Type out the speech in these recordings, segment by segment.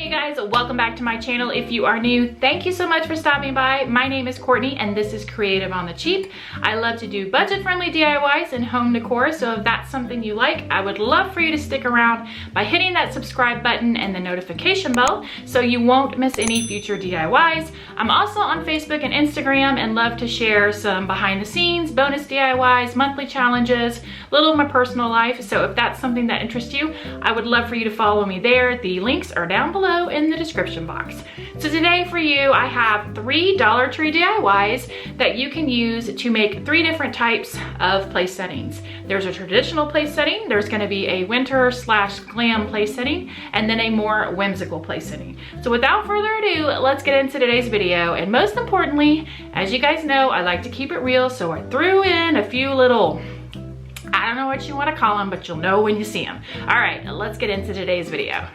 Hey guys, welcome back to my channel. If you are new, thank you so much for stopping by. My name is Courtney and this is Creative on the Cheap. I love to do budget-friendly DIYs and home decor, so if that's something you like, I would love for you to stick around by hitting that subscribe button and the notification bell so you won't miss any future DIYs. I'm also on Facebook and Instagram and love to share some behind the scenes, bonus DIYs, monthly challenges, a little of my personal life. So if that's something that interests you, I would love for you to follow me there. The links are down below in the description box. So today for you, I have 3 Dollar Tree DIYs that you can use to make 3 different types of place settings. There's a traditional place setting, there's gonna be a winter/glam place setting, and then a more whimsical place setting. So without further ado, let's get into today's video. And most importantly, as you guys know, I like to keep it real, so I threw in a few little, I don't know what you wanna call them, but you'll know when you see them. All right, let's get into today's video.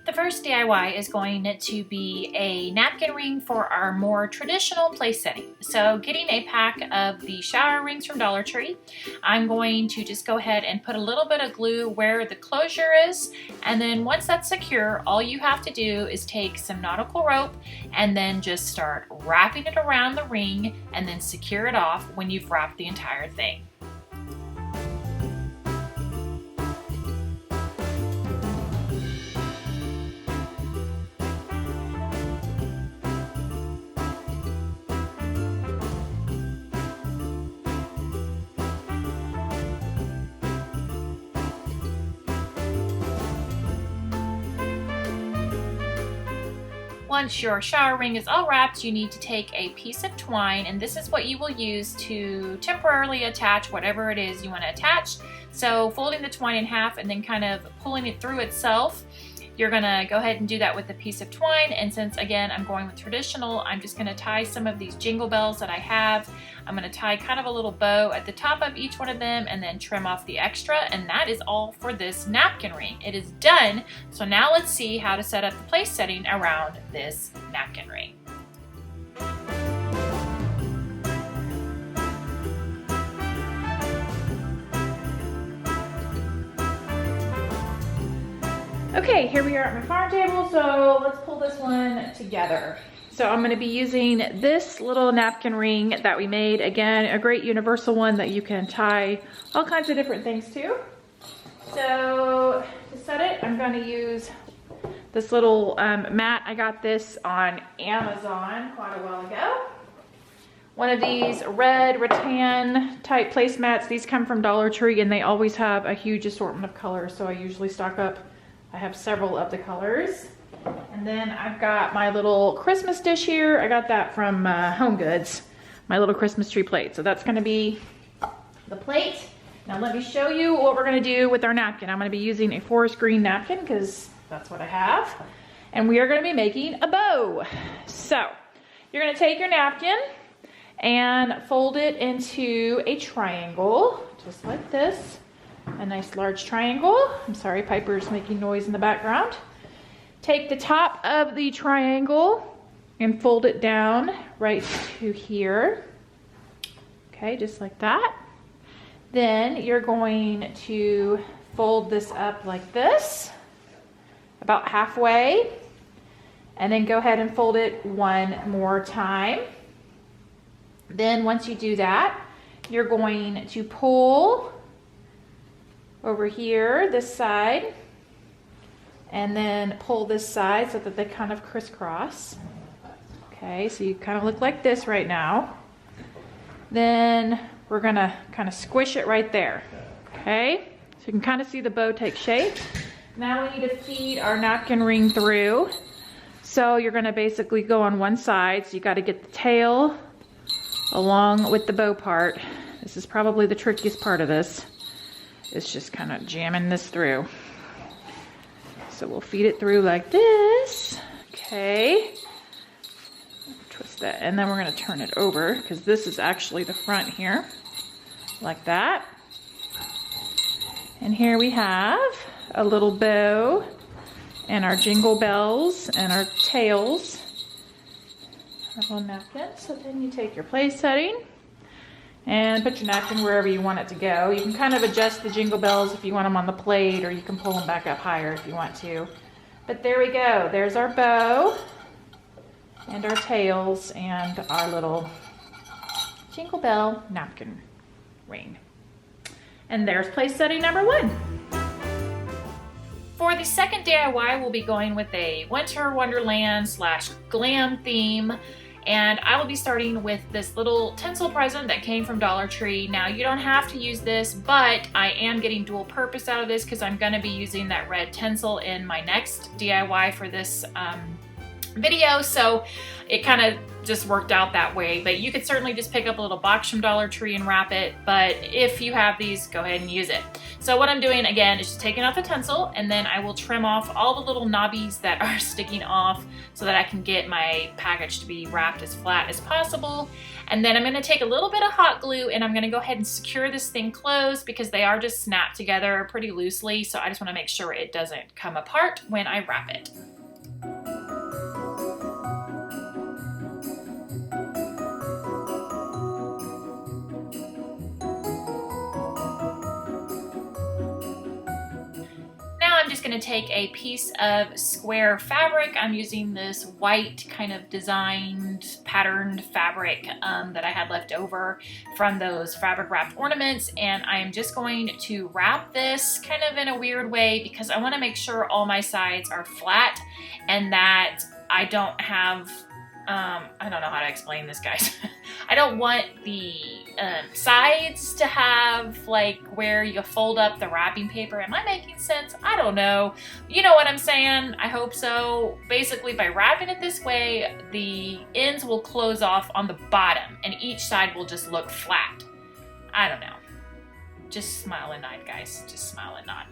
The first DIY is going to be a napkin ring for our more traditional place setting. So getting a pack of the shower rings from Dollar Tree, I'm going to just go ahead and put a little bit of glue where the closure is. And then once that's secure, all you have to do is take some nautical rope and then just start wrapping it around the ring and then secure it off when you've wrapped the entire thing. Once your shower ring is all wrapped, you need to take a piece of twine, and this is what you will use to temporarily attach whatever it is you want to attach. So folding the twine in half and then kind of pulling it through itself, you're gonna go ahead and do that with a piece of twine. And since again I'm going with traditional, I'm just gonna tie some of these jingle bells that I have. I'm gonna tie kind of a little bow at the top of each one of them and then trim off the extra, and that is all for this napkin ring. It is done. So now let's see how to set up the place setting around this napkin ring. Okay, here we are at my farm table, so let's pull this one together. So I'm gonna be using this little napkin ring that we made. Again, a great universal one that you can tie all kinds of different things to. So to set it, I'm gonna use this little mat. I got this on Amazon quite a while ago. One of these red rattan type placemats. These come from Dollar Tree and they always have a huge assortment of colors, so I usually stock up. I have several of the colors. And then I've got my little Christmas dish here. I got that from Home Goods, my little Christmas tree plate. So that's gonna be the plate. Now let me show you what we're gonna do with our napkin. I'm gonna be using a forest green napkin because that's what I have. And we are gonna be making a bow. So you're gonna take your napkin and fold it into a triangle, just like this. A nice large triangle. I'm sorry, Piper's making noise in the background. Take the top of the triangle and fold it down right to here. Okay, just like that. Then you're going to fold this up like this, about halfway, and then go ahead and fold it one more time. Then once you do that, you're going to pull over here, this side, and then pull this side so that they kind of crisscross. Okay, so you kind of look like this right now. Then we're gonna kind of squish it right there. Okay, so you can kind of see the bow take shape. Now we need to feed our napkin ring through. So you're gonna basically go on one side, so you gotta get the tail along with the bow part. This is probably the trickiest part of this. It's just kind of jamming this through. So we'll feed it through like this. Okay. Twist that, and then we're gonna turn it over because this is actually the front here, like that. And here we have a little bow and our jingle bells and our tails. Our little napkin. So then you take your place setting and put your napkin wherever you want it to go. You can kind of adjust the jingle bells if you want them on the plate, or you can pull them back up higher if you want to. But there we go. There's our bow and our tails and our little Jingle Bell napkin ring. And there's place setting number 1. For the second DIY, we'll be going with a winter wonderland / glam theme. And I will be starting with this little tinsel present that came from Dollar Tree. Now, you don't have to use this, but I am getting dual purpose out of this because I'm going to be using that red tinsel in my next DIY for this video. So it kind of just worked out that way. But you could certainly just pick up a little box from Dollar Tree and wrap it. But if you have these, go ahead and use it. So what I'm doing, again, is just taking off the tinsel, and then I will trim off all the little knobbies that are sticking off so that I can get my package to be wrapped as flat as possible. And then I'm going to take a little bit of hot glue, and I'm going to go ahead and secure this thing closed because they are just snapped together pretty loosely. So I just want to make sure it doesn't come apart when I wrap it. I'm just going to take a piece of square fabric. I'm using this white kind of designed patterned fabric that I had left over from those fabric wrapped ornaments, and I am just going to wrap this kind of in a weird way because I want to make sure all my sides are flat and that I don't have I don't know how to explain this, guys. I don't want the sides to have like where you fold up the wrapping paper. Am I making sense? I don't know. You know what I'm saying? I hope so. Basically, by wrapping it this way, the ends will close off on the bottom and each side will just look flat. I don't know. Just smile and nod, guys. Just smile and nod.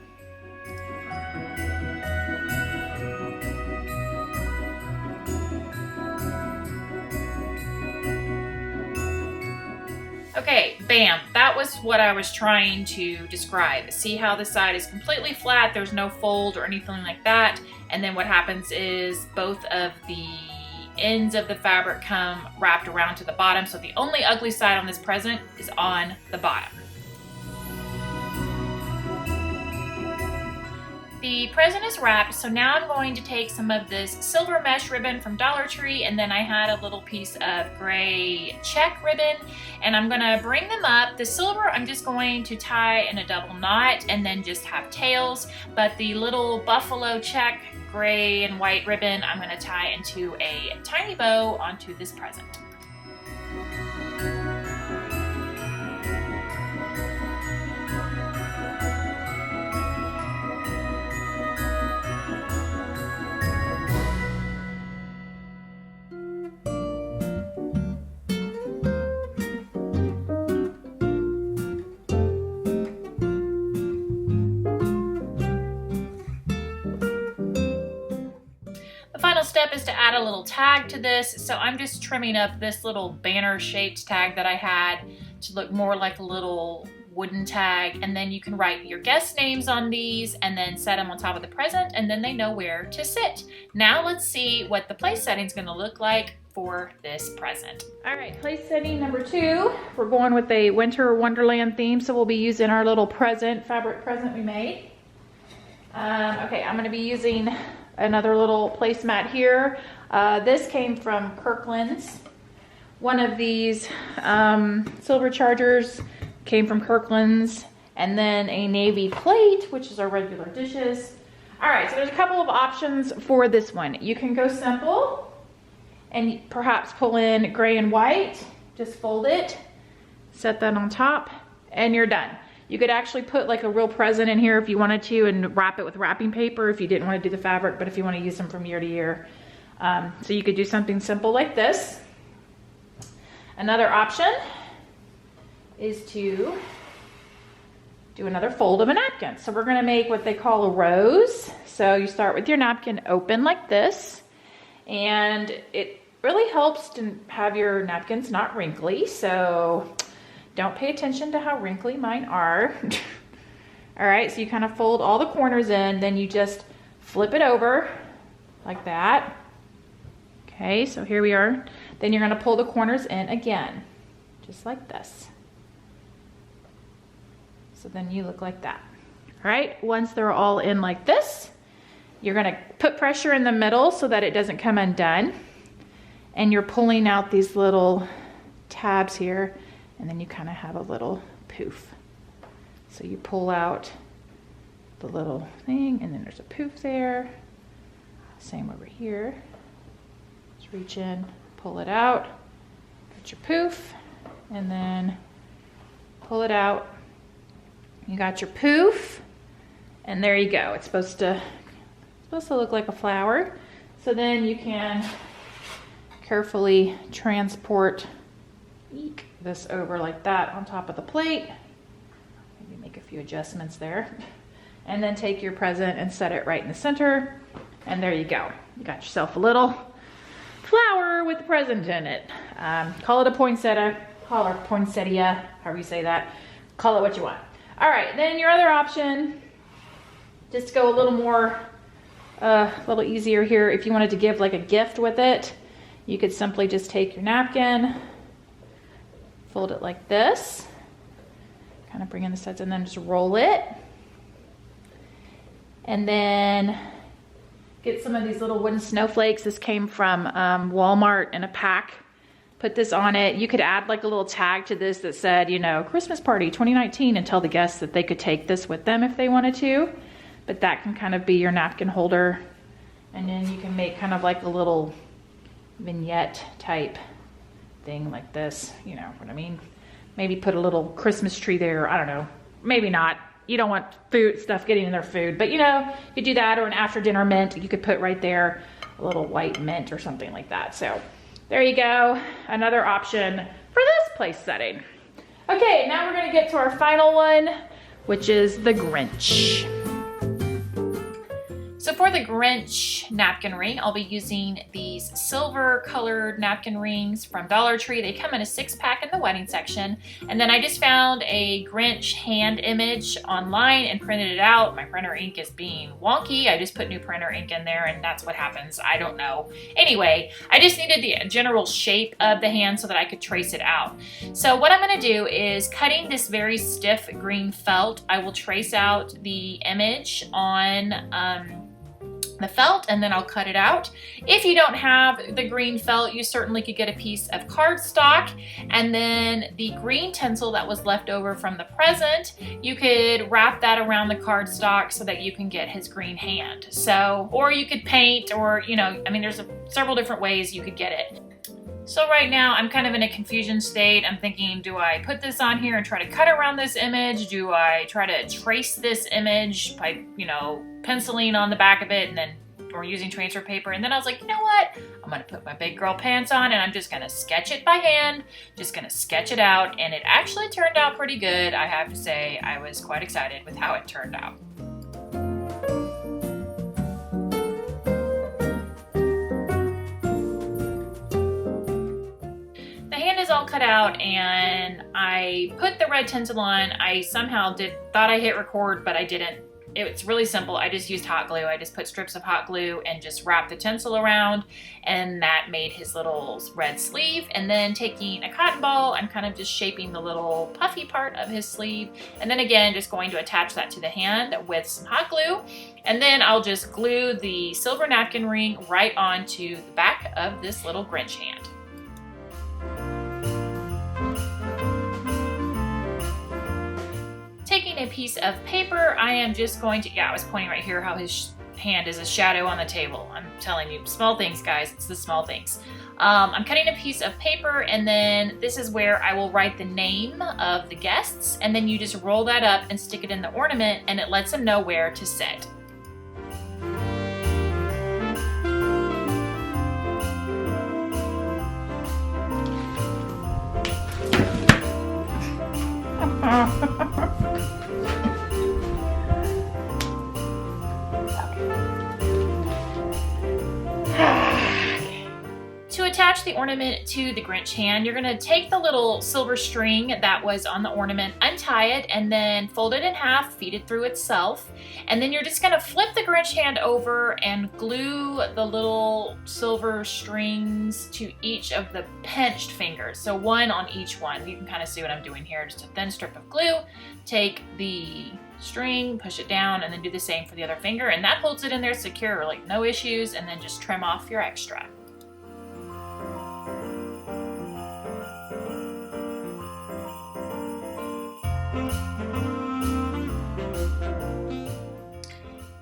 Okay, bam, that was what I was trying to describe. See how the side is completely flat, there's no fold or anything like that, and then what happens is both of the ends of the fabric come wrapped around to the bottom, so the only ugly side on this present is on the bottom. The present is wrapped, so now I'm going to take some of this silver mesh ribbon from Dollar Tree, and then I had a little piece of gray check ribbon, and I'm gonna bring them up. The silver I'm just going to tie in a double knot and then just have tails, but the little buffalo check gray and white ribbon I'm gonna tie into a tiny bow onto this present. Step is to add a little tag to this, so I'm just trimming up this little banner shaped tag that I had to look more like a little wooden tag, and then you can write your guest names on these and then set them on top of the present, and then they know where to sit. Now let's see what the place setting is going to look like for this present. All right, place setting number 2, we're going with a winter wonderland theme, so we'll be using our little present, fabric present we made. Okay, I'm going to be using another little placemat here. This came from Kirkland's. One of these silver chargers came from Kirkland's, and then a navy plate, which is our regular dishes. All right, so there's a couple of options for this one. You can go simple and perhaps pull in gray and white, just fold it, set that on top, and you're done. You could actually put like a real present in here if you wanted to and wrap it with wrapping paper if you didn't want to do the fabric, but if you want to use them from year to year. So you could do something simple like this. Another option is to do another fold of a napkin. So we're going to make what they call a rose. So you start with your napkin open like this, and it really helps to have your napkins not wrinkly. So don't pay attention to how wrinkly mine are. All right, so you kind of fold all the corners in, then you just flip it over like that. Okay, so here we are. Then you're gonna pull the corners in again, just like this. So then you look like that. All right, once they're all in like this, You're gonna put pressure in the middle so that it doesn't come undone. And you're pulling out these little tabs here, and then you kind of have a little poof. So you pull out the little thing, and then there's a poof there. Same over here. Just reach in, pull it out, put your poof, and then pull it out. You got your poof, and there you go. It's supposed to look like a flower. So then you can carefully transport this over like that on top of the plate. Maybe make a few adjustments there. And then take your present and set it right in the center. And there you go. You got yourself a little flower with the present in it. Call it a poinsettia, call it poinsettia, however you say that. Call it what you want. All right, then your other option, just to go a little more, a little easier here, if you wanted to give like a gift with it, you could simply just take your napkin, fold it like this, kind of bring in the sides, and then just roll it. And then get some of these little wooden snowflakes. This came from Walmart in a pack. Put this on it. You could add like a little tag to this that said, you know, Christmas party 2019, and tell the guests that they could take this with them if they wanted to. But that can kind of be your napkin holder. And then you can make kind of like a little vignette type thing like this, you know what I mean? Maybe put a little Christmas tree there, I don't know, maybe not. You don't want food stuff getting in their food, but you know, you could do that, or an after dinner mint you could put right there, a little white mint or something like that. So there you go, another option for this place setting. Okay, now we're gonna get to our final one, which is the Grinch. So for the Grinch napkin ring, I'll be using these silver colored napkin rings from Dollar Tree. They come in a 6-pack in the wedding section. And then I just found a Grinch hand image online and printed it out. My printer ink is being wonky. I just put new printer ink in there and that's what happens. I don't know. Anyway, I just needed the general shape of the hand so that I could trace it out. So what I'm gonna do is, cutting this very stiff green felt, I will trace out the image on the felt, and then I'll cut it out. If you don't have the green felt, you certainly could get a piece of cardstock, and then the green tinsel that was left over from the present, you could wrap that around the cardstock so that you can get his green hand. So, or you could paint, or you know, I mean, there's several different ways you could get it. So right now I'm kind of in a confusion state. I'm thinking, do I put this on here and try to cut around this image? Do I try to trace this image by, you know, penciling on the back of it and then, or using transfer paper? And then I was like, you know what? I'm gonna put my big girl pants on and I'm just gonna sketch it by hand, just gonna sketch it out. And it actually turned out pretty good. I have to say, I was quite excited with how it turned out. All cut out, and I put the red tinsel on. I somehow thought I hit record, but I didn't. It's really simple. I just used hot glue. I just put strips of hot glue and just wrapped the tinsel around, and that made his little red sleeve. And then taking a cotton ball, I'm kind of just shaping the little puffy part of his sleeve, and then again just going to attach that to the hand with some hot glue, and then I'll just glue the silver napkin ring right onto the back of this little Grinch hand. Taking a piece of paper, I am just going to, I was pointing right here how his hand is a shadow on the table. I'm telling you, small things, guys, it's the small things. I'm cutting a piece of paper, and then this is where I will write the name of the guests, and then you just roll that up and stick it in the ornament, and it lets them know where to sit. To attach the ornament to the Grinch hand, you're going to take the little silver string that was on the ornament, untie it, and then fold it in half, feed it through itself, and then you're just going to flip the Grinch hand over and glue the little silver strings to each of the pinched fingers, so one on each one. You can kind of see what I'm doing here, just a thin strip of glue. Take the string, push it down, and then do the same for the other finger, and that holds it in there secure, like no issues, and then just trim off your extra.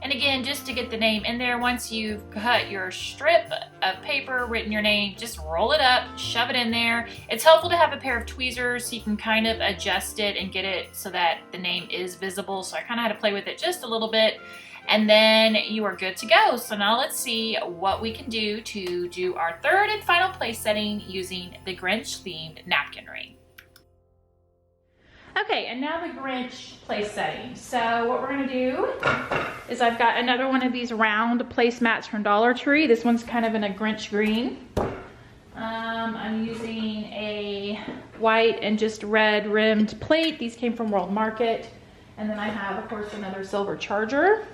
And again, just to get the name in there, once you've cut your strip of paper, written your name, just roll it up, shove it in there. It's helpful to have a pair of tweezers so you can kind of adjust it and get it so that the name is visible. So I kind of had to play with it just a little bit, and then you are good to go. So now let's see what we can do to do our third and final place setting using the Grinch-themed napkin ring. Okay, and now the Grinch place setting. So what we're gonna do is I've got another one of these round placemats from Dollar Tree. This one's kind of in a Grinch green. I'm using a white and just red rimmed plate. These came from World Market. And then I have, of course, another silver charger,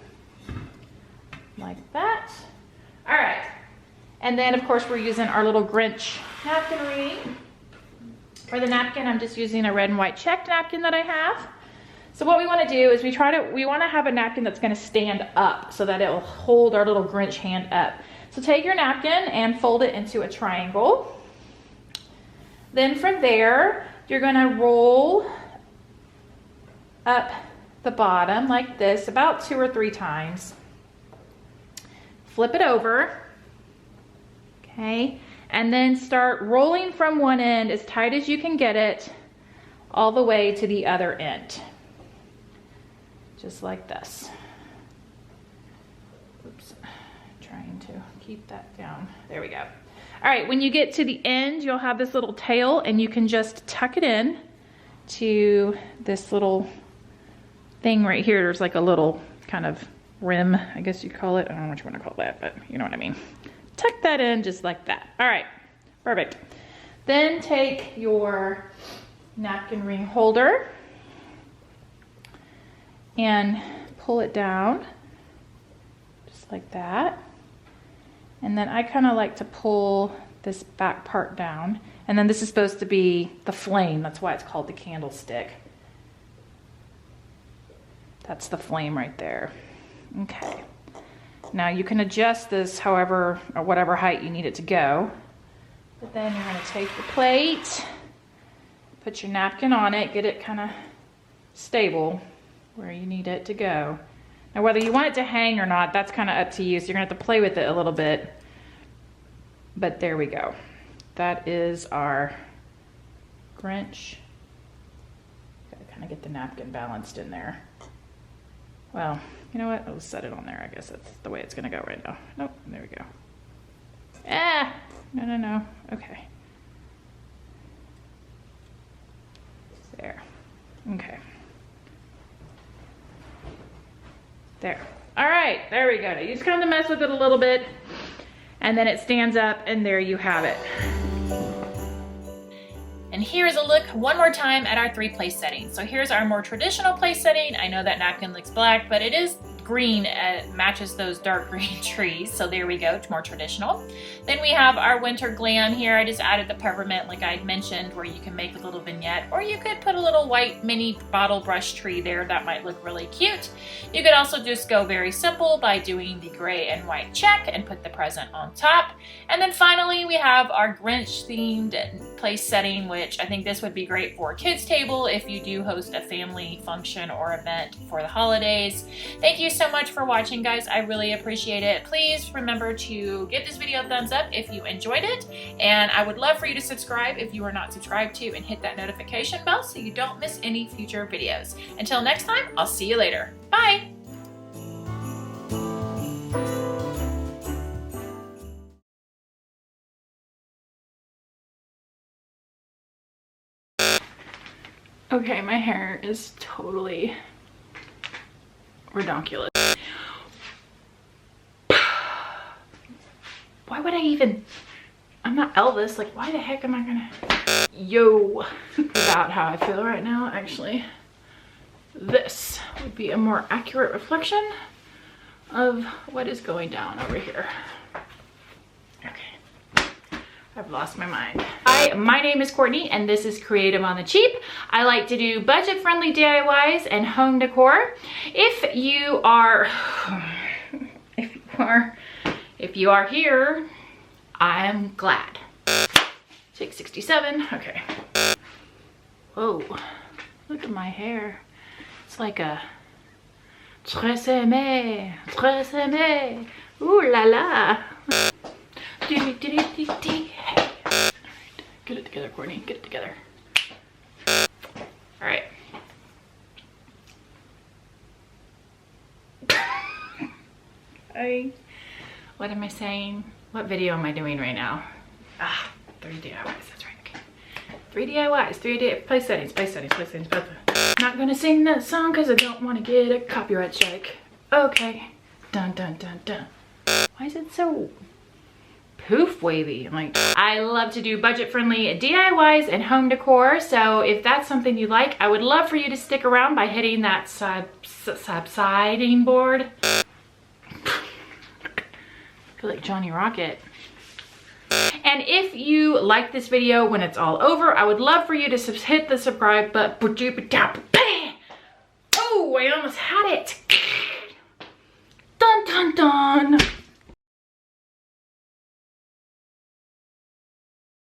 like that. All right, and then of course we're using our little Grinch napkin ring. For the napkin, I'm just using a red and white checked napkin that I have. So what we want to do is we want to have a napkin that's going to stand up so that it will hold our little Grinch hand up. So take your napkin and fold it into a triangle. Then from there, you're going to roll up the bottom like this about 2 or 3 times. Flip it over. Okay. And then start rolling from one end as tight as you can get it all the way to the other end. Just like this. Oops, trying to keep that down. There we go. All right, when you get to the end, you'll have this little tail and you can just tuck it in to this little thing right here. There's like a little kind of rim, I guess you'd call it. I don't know what you want to call that, but you know what I mean. Tuck that in just like that. All right, perfect. Then take your napkin ring holder and pull it down just like that. And then I kind of like to pull this back part down. And then this is supposed to be the flame. That's why it's called the candlestick. That's the flame right there. Okay. Now you can adjust this however or whatever height you need it to go. But then you're going to take your plate, put your napkin on it, get it kind of stable where you need it to go. Now whether you want it to hang or not, that's kind of up to you. So you're going to have to play with it a little bit. But there we go. That is our Grinch. Got to kind of get the napkin balanced in there. Well, you know what? I'll set it on there. I guess that's the way it's going to go right now. Nope. There we go. Ah! No. Okay. There. Okay. There. All right. There we go. You just kind of mess with it a little bit, and then it stands up, and there you have it. And here's a look one more time at our 3 place settings. So here's our more traditional place setting. I know that napkin looks black, but it is green, matches those dark green trees. So there we go, it's more traditional. Then we have our winter glam here. I just added the peppermint like I mentioned, where you can make a little vignette, or you could put a little white mini bottle brush tree there. That might look really cute. You could also just go very simple by doing the gray and white check and put the present on top. And then finally we have our Grinch themed place setting, which I think this would be great for a kids table if you do host a family function or event for the holidays. Thank you so much for watching, guys. I really appreciate it. Please remember to give this video a thumbs up if you enjoyed it, and I would love for you to subscribe if you are not subscribed to, and hit that notification bell so you don't miss any future videos. Until next time, I'll see you later. Bye! Okay, my hair is totally redonkulous. Why would I even, I'm not Elvis, like why the heck am I gonna, yo, about how I feel right now. Actually, this would be a more accurate reflection of what is going down over here. Okay, I've lost my mind. Hi, my name is Courtney and this is Creative on the Cheap. I like to do budget-friendly DIYs and home decor. If you are here, I'm glad. Take 67, okay. Whoa, look at my hair. It's like a tresemme, ooh la la. Get it together, Courtney, get it together. All right. What am I saying? What video am I doing right now? 3 DIYs, that's right, okay. 3 DIYs, place settings. Not gonna sing that song because I don't want to get a copyright strike. Okay, dun dun dun dun. Why is it so poof wavy? I love to do budget-friendly DIYs and home decor, so if that's something you like, I would love for you to stick around by hitting that subsiding board. I feel like Johnny Rocket. And if you like this video when it's all over, I would love for you to hit the subscribe button. Oh, I almost had it. Dun dun dun.